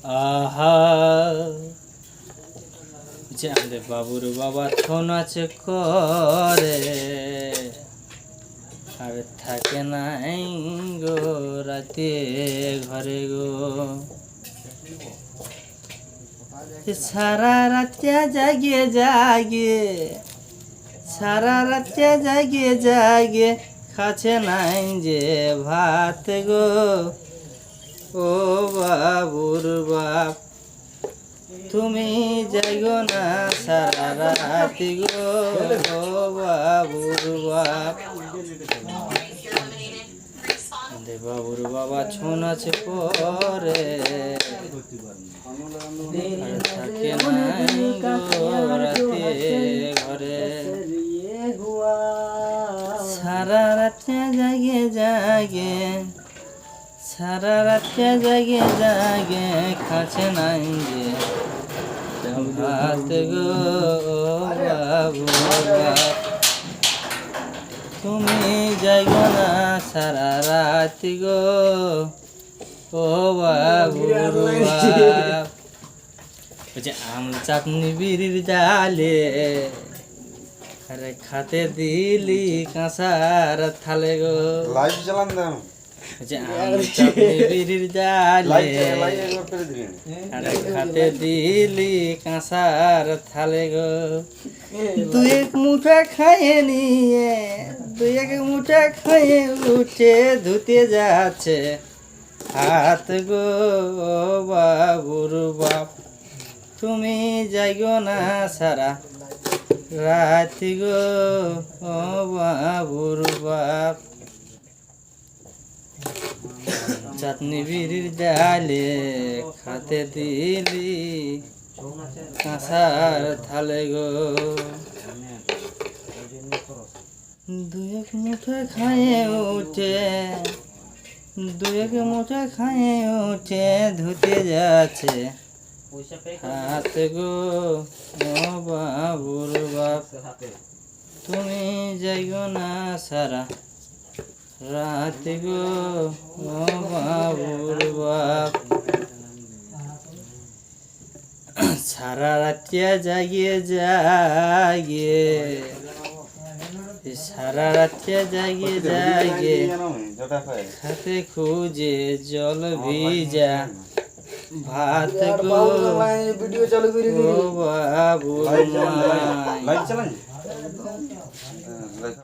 আহা যে আমাদের বাবুর বাবা ছৌ নাচ করে আর থাকে নাই গো রাতে ঘরে গো সারা রাতে জাগে জাগে সারা রাতে জাগে জাগে খাচ্ছে নাই যে ভাত গো ও বাবুর বাপ তুমি যাইগো না সারা রাতি গো ও বাবুর বাপ বাবুর বাবা ছৌ নাচ করে থাকে নাই গো রাতে ঘরে সারা রাতে জাগে জাগে সারা রাতে জাগে জাগে খাচ্ছে নাই যে ভাত গো বাবু বাপ তুমি যাইগো না সারা রাতি গো ও বাবুর বাপ বলছে আম চাটনি বিড়ির জালে আরে খাতে দিলি কাঁসার থালে গো লাইভ চালান দাও বলছে আম চাটনি বিড়ির জালে আরে খাতে দিলি কাঁসার থালে গো দুই এক মুঠা খাইয়ে নিয়ে দুই এক মুঠা খাইয়ে উঠে ধুতে যাচ্ছে হাত গো বাবুর বাপ তুমি যাইগো না সারা রাতি গো ও বাবুর বাপ চাটনি বিড়ির ডালে খাতে দিলি কাঁসার থালে গো দুই এক মুঠা খাইয়ে উঠে দুই এক মুঠা খাইয়ে উঠে ধুতে যাচ্ছে হাত গো ও বাবুর বাপ তুমি যাইগো না সারা রাত গো ও বাবুর বাপ সারা রাতিয়া জাগিয়ে জাগে সারা রাতিয়া জাগিয়ে জাগে খাতে খুঁজে জল ভিজা ভাত গো ভিডিও চালু করে ও বাবুর মাই লাইভ চালান